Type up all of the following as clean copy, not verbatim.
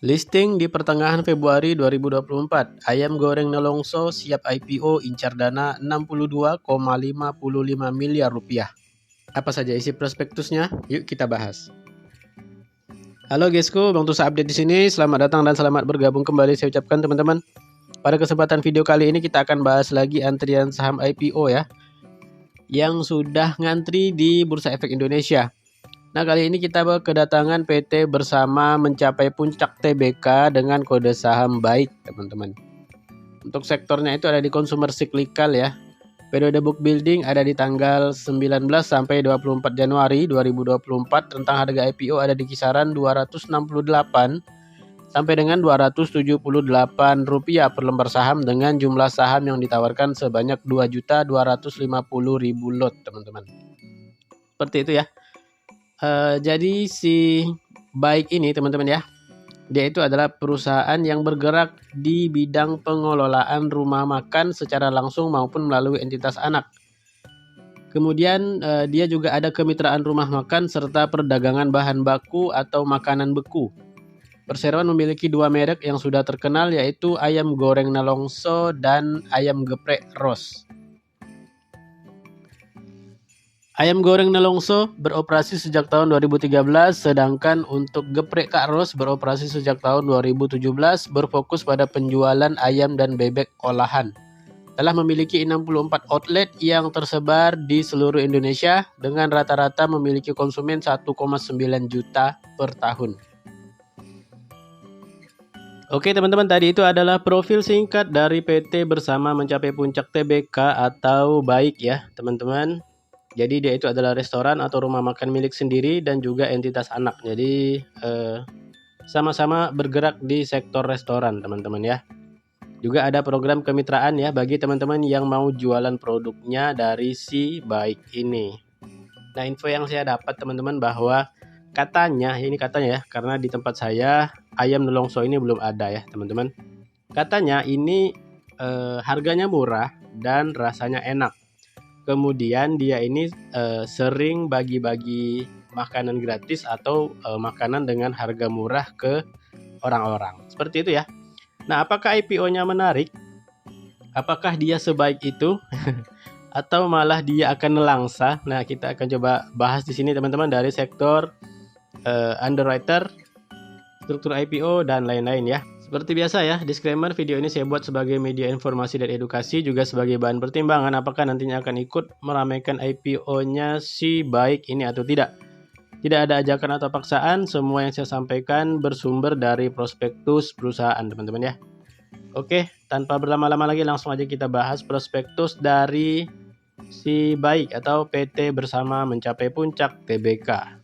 Listing di pertengahan Februari 2024, ayam goreng Nelongso siap IPO incar dana 62,55 miliar rupiah. Apa saja isi prospektusnya? Yuk kita bahas. Halo guysku, Bang Tusa update di sini. Selamat datang dan selamat bergabung kembali saya ucapkan teman-teman. Pada kesempatan video kali ini kita akan bahas lagi antrian saham IPO ya, yang sudah ngantri di Bursa Efek Indonesia. Nah, kali ini kita kedatangan PT Bersama mencapai puncak TBK dengan kode saham baik, teman-teman. Untuk sektornya itu ada di consumer cyclical ya. Periode book building ada di tanggal 19 sampai 24 Januari 2024. Tentang harga IPO ada di kisaran 268 sampai dengan 278 rupiah per lembar saham dengan jumlah saham yang ditawarkan sebanyak 2.250.000 lot, teman-teman. Seperti itu ya. Jadi si baik ini teman-teman ya, dia itu adalah perusahaan yang bergerak di bidang pengelolaan rumah makan secara langsung maupun melalui entitas anak. Kemudian dia juga ada kemitraan rumah makan serta perdagangan bahan baku atau makanan beku. Perseroan memiliki dua merek yang sudah terkenal, yaitu ayam goreng Nelongso dan ayam geprek Ros. Ayam goreng Nelongso beroperasi sejak tahun 2013, sedangkan untuk geprek Kak Ros beroperasi sejak tahun 2017, berfokus pada penjualan ayam dan bebek olahan. Telah memiliki 64 outlet yang tersebar di seluruh Indonesia dengan rata-rata memiliki konsumen 1,9 juta per tahun. Oke teman-teman, tadi itu adalah profil singkat dari PT Bersama mencapai puncak TBK atau baik ya teman-teman. Jadi dia itu adalah restoran atau rumah makan milik sendiri dan juga entitas anak. Jadi sama-sama bergerak di sektor restoran teman-teman ya. Juga ada program kemitraan ya bagi teman-teman yang mau jualan produknya dari si baik ini. Nah, info yang saya dapat teman-teman bahwa katanya ya, karena di tempat saya ayam Nelongso ini belum ada ya teman-teman. Katanya ini harganya murah dan rasanya enak. Kemudian dia ini sering bagi-bagi makanan gratis atau makanan dengan harga murah ke orang-orang. Seperti itu ya. Nah, apakah IPO-nya menarik? Apakah dia sebaik itu? Atau malah dia akan nelangsa? Nah, kita akan coba bahas di sini teman-teman dari sektor underwriter, struktur IPO dan lain-lain ya. Seperti biasa ya, disclaimer video ini saya buat sebagai media informasi dan edukasi, juga sebagai bahan pertimbangan apakah nantinya akan ikut meramaikan IPO-nya si baik ini atau tidak. Tidak ada ajakan atau paksaan, semua yang saya sampaikan bersumber dari prospektus perusahaan teman-teman ya. Oke, tanpa berlama-lama lagi langsung aja kita bahas prospektus dari si baik atau PT Bersama mencapai puncak TBK.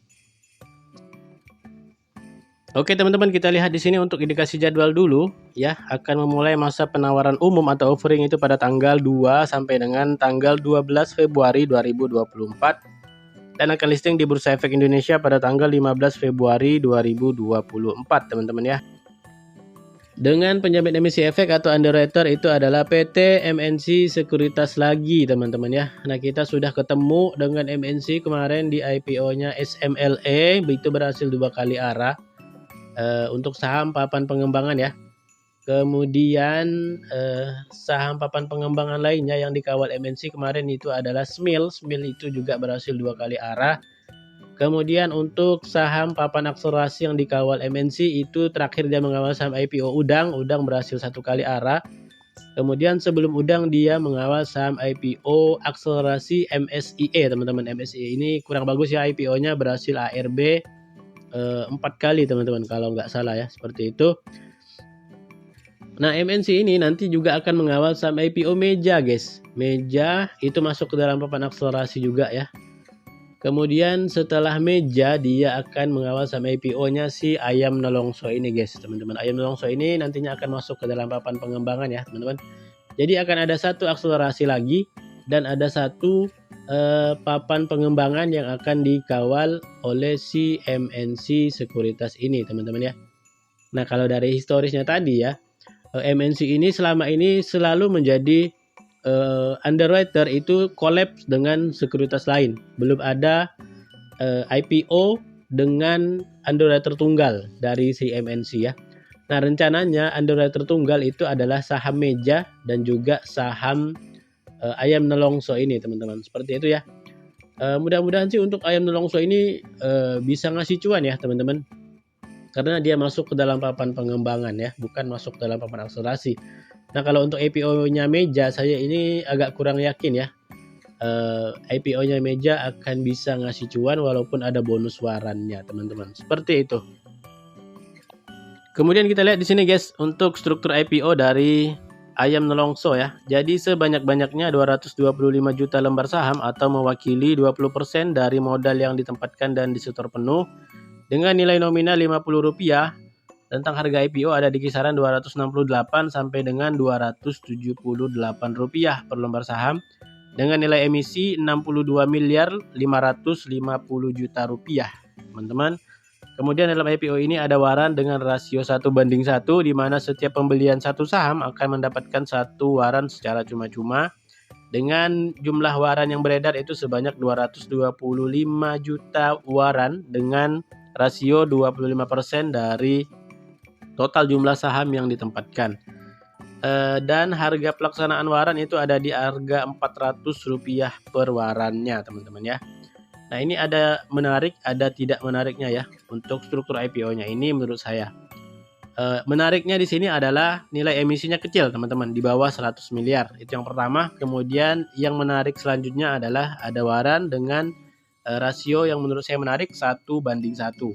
Oke teman-teman, kita lihat di sini untuk indikasi jadwal dulu ya, akan memulai masa penawaran umum atau offering itu pada tanggal 2 sampai dengan tanggal 12 Februari 2024 dan akan listing di Bursa Efek Indonesia pada tanggal 15 Februari 2024 teman-teman ya. Dengan penjamin emisi efek atau underwriter itu adalah PT MNC Sekuritas lagi teman-teman ya. Nah, kita sudah ketemu dengan MNC kemarin di IPO-nya SMLE, itu berhasil 2 kali arah. Untuk saham papan pengembangan ya. Kemudian saham papan pengembangan lainnya yang dikawal MNC kemarin itu adalah SMIL. SMIL itu juga berhasil 2 kali arah. Kemudian untuk saham papan akselerasi yang dikawal MNC itu terakhir dia mengawal saham IPO Udang berhasil 1 kali arah. Kemudian sebelum Udang dia mengawal saham IPO akselerasi MSIE teman-teman. MSIE ini kurang bagus ya, IPO-nya berhasil ARB 4 kali teman-teman kalau nggak salah ya, seperti itu. Nah, MNC ini nanti juga akan mengawal saham IPO Meja guys. Meja itu masuk ke dalam papan akselerasi juga ya. Kemudian setelah Meja dia akan mengawal saham IPO-nya si ayam Nelongso ini guys teman-teman. Ayam Nelongso ini nantinya akan masuk ke dalam papan pengembangan ya teman-teman. Jadi akan ada 1 akselerasi lagi dan ada 1 papan pengembangan yang akan dikawal oleh si MNC Sekuritas ini teman-teman ya. Nah, kalau dari historisnya tadi ya, MNC ini selama ini selalu menjadi underwriter itu kolaps dengan sekuritas lain. Belum ada IPO dengan underwriter tunggal dari si MNC ya. Nah, rencananya underwriter tunggal itu adalah saham Meja dan juga saham Ayam Nelongso ini, teman-teman. Seperti itu ya. Mudah-mudahan sih untuk Ayam Nelongso ini bisa ngasih cuan ya, teman-teman. Karena dia masuk ke dalam papan pengembangan ya, bukan masuk dalam papan akselerasi. Nah, kalau untuk IPO-nya Meja, saya ini agak kurang yakin ya. IPO-nya Meja akan bisa ngasih cuan walaupun ada bonus warannya, teman-teman. Seperti itu. Kemudian kita lihat di sini guys, untuk struktur IPO dari Ayam Nelongso ya. Jadi sebanyak-banyaknya 225 juta lembar saham atau mewakili 20% dari modal yang ditempatkan dan disetor penuh dengan nilai nominal Rp50. Tentang harga IPO ada di kisaran 268 sampai dengan Rp278 per lembar saham dengan nilai emisi 62.550 juta rupiah, teman-teman. Kemudian dalam IPO ini ada waran dengan rasio 1:1 di mana setiap pembelian satu saham akan mendapatkan satu waran secara cuma-cuma dengan jumlah waran yang beredar itu sebanyak 225 juta waran dengan rasio 25% dari total jumlah saham yang ditempatkan. Dan harga pelaksanaan waran itu ada di harga Rp400 per warannya, teman-teman ya. Nah, ini ada menarik, ada tidak menariknya ya untuk struktur IPO-nya ini menurut saya. Menariknya di sini adalah nilai emisinya kecil, teman-teman, di bawah 100 miliar. Itu yang pertama. Kemudian yang menarik selanjutnya adalah ada waran dengan rasio yang menurut saya menarik 1:1.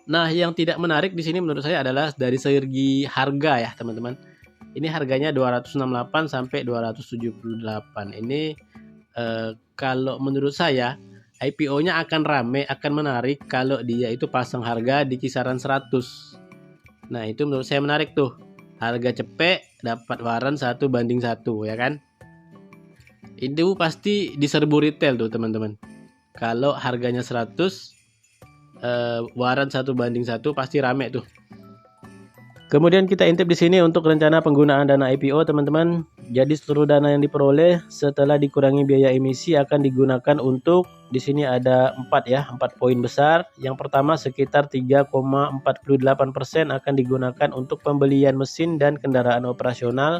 Nah, yang tidak menarik di sini menurut saya adalah dari segi harga ya, teman-teman. Ini harganya 268 sampai 278. Ini kalau menurut saya IPO-nya akan rame, akan menarik kalau dia itu pasang harga di kisaran 100. Nah, itu menurut saya menarik tuh. Harga cepet dapat waran 1:1 ya kan? Itu pasti diserbu retail tuh, teman-teman. Kalau harganya 100 waran 1:1 pasti rame tuh. Kemudian kita intip di sini untuk rencana penggunaan dana IPO, teman-teman. Jadi seluruh dana yang diperoleh setelah dikurangi biaya emisi akan digunakan untuk, di sini ada 4 poin besar. Yang pertama sekitar 3,48% akan digunakan untuk pembelian mesin dan kendaraan operasional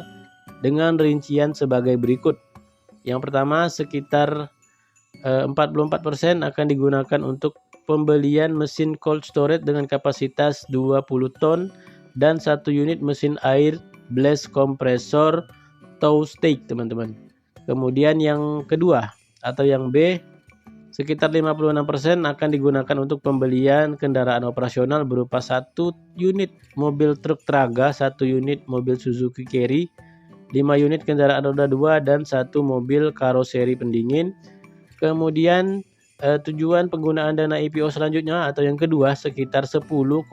dengan rincian sebagai berikut. Yang pertama sekitar 44% akan digunakan untuk pembelian mesin cold storage dengan kapasitas 20 ton dan 1 unit mesin air blast kompresor tow stake, teman-teman. Kemudian yang kedua atau yang B sekitar 56% akan digunakan untuk pembelian kendaraan operasional berupa 1 unit mobil truk Traga, 1 unit mobil Suzuki Carry, 5 unit kendaraan roda 2 dan 1 mobil karoseri pendingin. Kemudian tujuan penggunaan dana IPO selanjutnya atau yang kedua sekitar 10,16%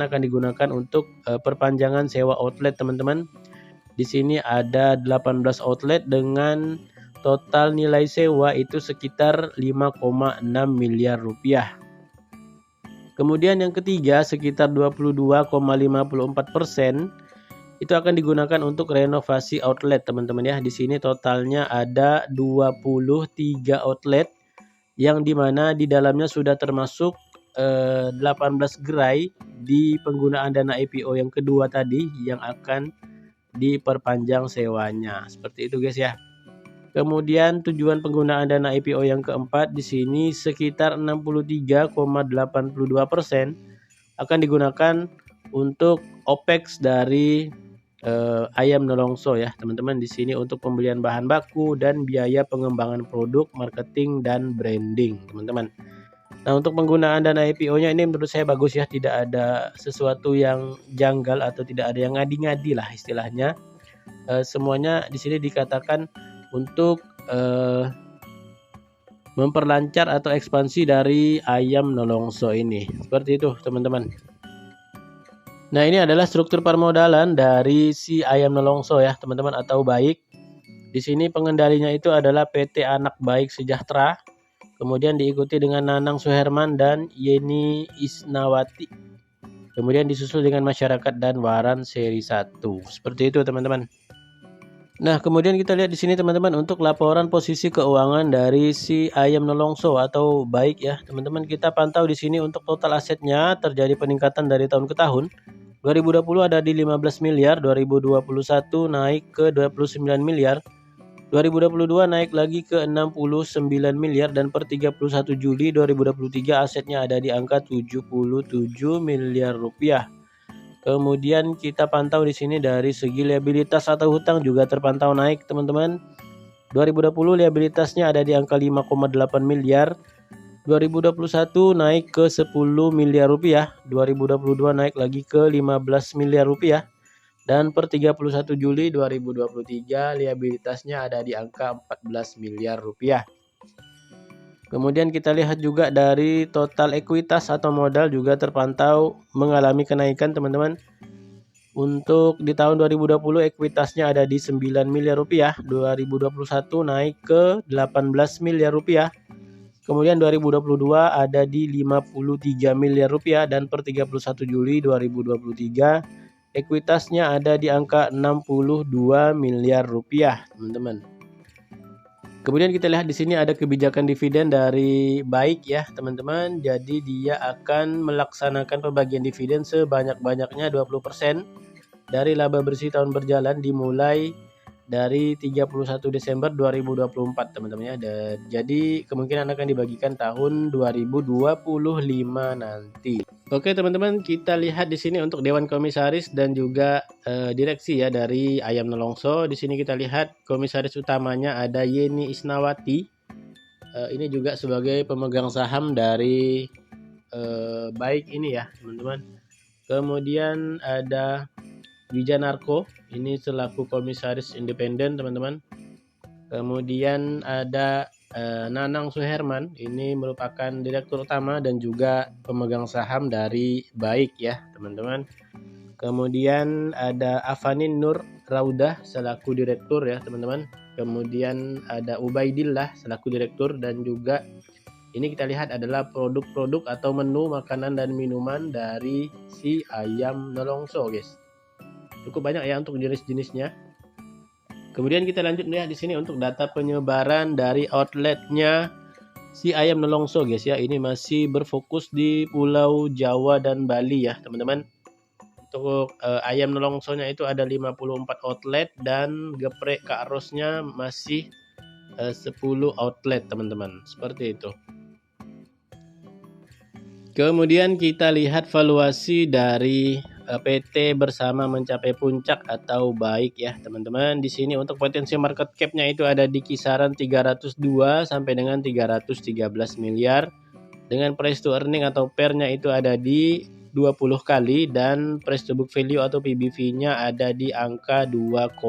akan digunakan untuk perpanjangan sewa outlet, teman-teman. Di sini ada 18 outlet dengan total nilai sewa itu sekitar 5,6 miliar rupiah. Kemudian yang ketiga sekitar 22,54% itu akan digunakan untuk renovasi outlet, teman-teman ya. Di sini totalnya ada 23 outlet yang dimana di dalamnya sudah termasuk 18 gerai di penggunaan dana IPO yang kedua tadi yang akan diperpanjang sewanya. Seperti itu guys ya. Kemudian tujuan penggunaan dana IPO yang keempat di sini sekitar 63,82% akan digunakan untuk OPEX dari Ayam Nelongso ya, teman-teman. Di sini untuk pembelian bahan baku dan biaya pengembangan produk, marketing dan branding, teman-teman. Nah, untuk penggunaan dana IPO-nya ini menurut saya bagus ya, tidak ada sesuatu yang janggal atau tidak ada yang ngadi-ngadi lah istilahnya. Semuanya di sini dikatakan untuk memperlancar atau ekspansi dari Ayam Nelongso ini. Seperti itu, teman-teman. Nah, ini adalah struktur permodalan dari si Ayam Nelongso ya, teman-teman, atau Baik. Di sini pengendalinya itu adalah PT Anak Baik Sejahtera. Kemudian diikuti dengan Nanang Suherman dan Yeni Isnawati. Kemudian disusul dengan Masyarakat dan Waran seri 1. Seperti itu, teman-teman. Nah, kemudian kita lihat di sini teman-teman untuk laporan posisi keuangan dari si Ayam Nelongso atau baik ya. Teman-teman kita pantau di sini untuk total asetnya terjadi peningkatan dari tahun ke tahun. 2020 ada di 15 miliar, 2021 naik ke 29 miliar, 2022 naik lagi ke 69 miliar dan per 31 Juli 2023 asetnya ada di angka 77 miliar rupiah. Kemudian kita pantau di sini dari segi liabilitas atau hutang juga terpantau naik teman-teman. 2020 liabilitasnya ada di angka 5,8 miliar. 2021 naik ke 10 miliar rupiah. 2022 naik lagi ke 15 miliar rupiah. Dan per 31 Juli 2023 liabilitasnya ada di angka 14 miliar rupiah. Kemudian kita lihat juga dari total ekuitas atau modal juga terpantau mengalami kenaikan teman-teman. Untuk di tahun 2020 ekuitasnya ada di 9 miliar rupiah, 2021 naik ke 18 miliar rupiah. Kemudian 2022 ada di 53 miliar rupiah dan per 31 Juli 2023 ekuitasnya ada di angka 62 miliar rupiah, teman-teman. Kemudian kita lihat di sini ada kebijakan dividen dari baik ya teman-teman. Jadi dia akan melaksanakan pembagian dividen sebanyak-banyaknya 20% dari laba bersih tahun berjalan dimulai dari 31 Desember 2024 teman-teman ya. Jadi kemungkinan akan dibagikan tahun 2025 nanti. Oke teman-teman, kita lihat di sini untuk Dewan Komisaris dan juga direksi ya dari Ayam Nelongso. Di sini kita lihat komisaris utamanya ada Yeni Isnawati. Ini juga sebagai pemegang saham dari baik ini ya teman-teman. Kemudian ada Wijanarko, ini selaku komisaris independen teman-teman. Kemudian ada Nanang Suherman, ini merupakan direktur utama dan juga pemegang saham dari baik ya teman-teman. Kemudian ada Afanin Nur Raudah selaku direktur ya teman-teman. Kemudian ada Ubaidillah selaku direktur dan juga ini kita lihat adalah produk-produk atau menu makanan dan minuman dari si Ayam Nelongso guys. Cukup banyak ya untuk jenis-jenisnya. Kemudian kita lanjut lihat di sini untuk data penyebaran dari outletnya si Ayam Nelongso guys ya. Ini masih berfokus di Pulau Jawa dan Bali ya teman-teman. Untuk Ayam Nelongsonya itu ada 54 outlet dan geprek Kak Rosnya masih 10 outlet teman-teman. Seperti itu. Kemudian kita lihat valuasi dari PT Bersama mencapai puncak atau baik ya teman-teman. Di sini untuk potensi market cap-nya itu ada di kisaran 302 sampai dengan 313 miliar. Dengan price to earning atau PER-nya itu ada di 20 kali dan price to book value atau PBV-nya ada di angka 2,5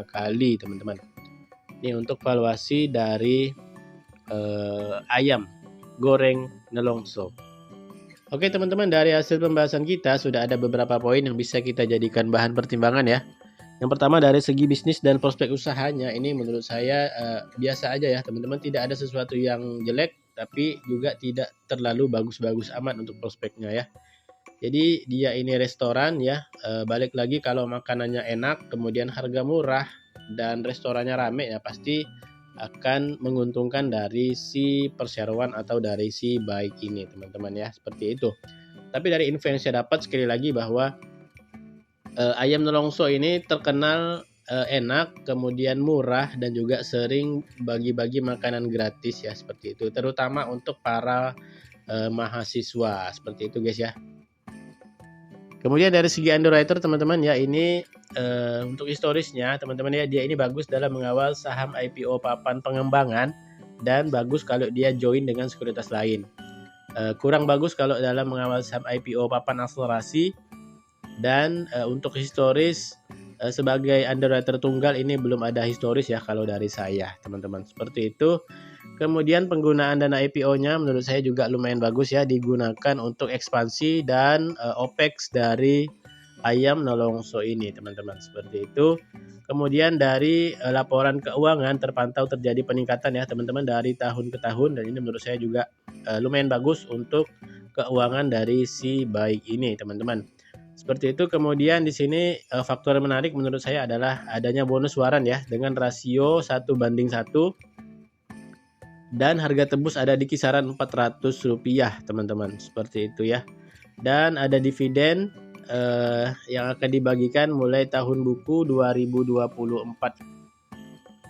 kali teman-teman. Ini untuk valuasi dari ayam goreng Nelongso. Oke teman-teman, dari hasil pembahasan kita sudah ada beberapa poin yang bisa kita jadikan bahan pertimbangan ya. Yang pertama dari segi bisnis dan prospek usahanya, ini menurut saya biasa aja ya teman-teman. Tidak ada sesuatu yang jelek tapi juga tidak terlalu bagus-bagus amat untuk prospeknya ya. Jadi dia ini restoran ya, balik lagi kalau makanannya enak, kemudian harga murah dan restorannya rame ya pasti akan menguntungkan dari si perseroan atau dari si baik ini teman-teman ya, seperti itu. Tapi dari info yang saya dapat sekali lagi bahwa Ayam Nelongso ini terkenal enak, kemudian murah dan juga sering bagi-bagi makanan gratis ya, seperti itu. Terutama untuk para mahasiswa, seperti itu guys ya. Kemudian dari segi underwriter teman-teman ya, ini untuk historisnya teman-teman ya, dia ini bagus dalam mengawal saham IPO papan pengembangan dan bagus kalau dia join dengan sekuritas lain. Kurang bagus kalau dalam mengawal saham IPO papan akselerasi dan untuk historis sebagai underwriter tunggal ini belum ada historis ya kalau dari saya teman-teman, seperti itu. Kemudian penggunaan dana IPO-nya menurut saya juga lumayan bagus ya, digunakan untuk ekspansi dan OPEX dari Ayam Nelongso ini teman-teman, seperti itu. Kemudian dari laporan keuangan terpantau terjadi peningkatan ya teman-teman dari tahun ke tahun, dan ini menurut saya juga lumayan bagus untuk keuangan dari si baik ini teman-teman. Seperti itu. Kemudian di sini faktor menarik menurut saya adalah adanya bonus waran ya, dengan rasio 1:1 dan harga tebus ada di kisaran Rp400, teman-teman. Seperti itu ya. Dan ada dividen yang akan dibagikan mulai tahun buku 2024.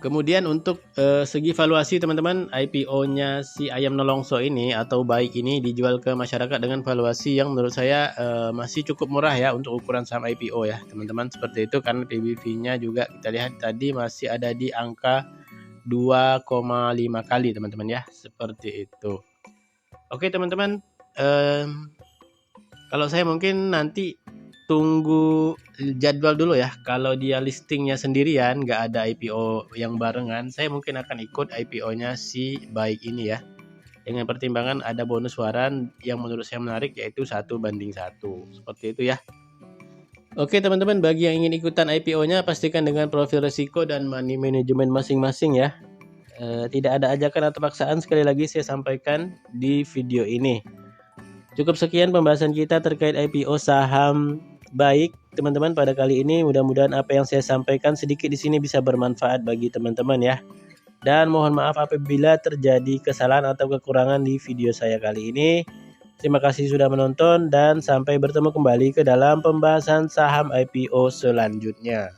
Kemudian untuk segi valuasi, teman-teman, IPO-nya si ayam nolongso ini atau baik ini dijual ke masyarakat dengan valuasi yang menurut saya masih cukup murah ya untuk ukuran saham IPO ya, teman-teman. Seperti itu, karena PBV-nya juga kita lihat tadi masih ada di angka 2,5 kali, teman-teman ya. Seperti itu. Oke, teman-teman, kalau saya mungkin nanti tunggu jadwal dulu ya. Kalau dia listingnya sendirian, nggak ada IPO yang barengan, saya mungkin akan ikut IPO-nya si baik ini ya, dengan pertimbangan ada bonus waran yang menurut saya menarik, yaitu 1:1. Seperti itu ya. Oke, teman-teman, bagi yang ingin ikutan IPO-nya, pastikan dengan profil risiko dan money management masing-masing ya. Tidak ada ajakan atau paksaan, sekali lagi saya sampaikan di video ini. Cukup sekian pembahasan kita terkait IPO saham baik, teman-teman, pada kali ini. Mudah-mudahan apa yang saya sampaikan sedikit di sini bisa bermanfaat bagi teman-teman ya. Dan mohon maaf apabila terjadi kesalahan atau kekurangan di video saya kali ini. Terima kasih sudah menonton dan sampai bertemu kembali ke dalam pembahasan saham IPO selanjutnya.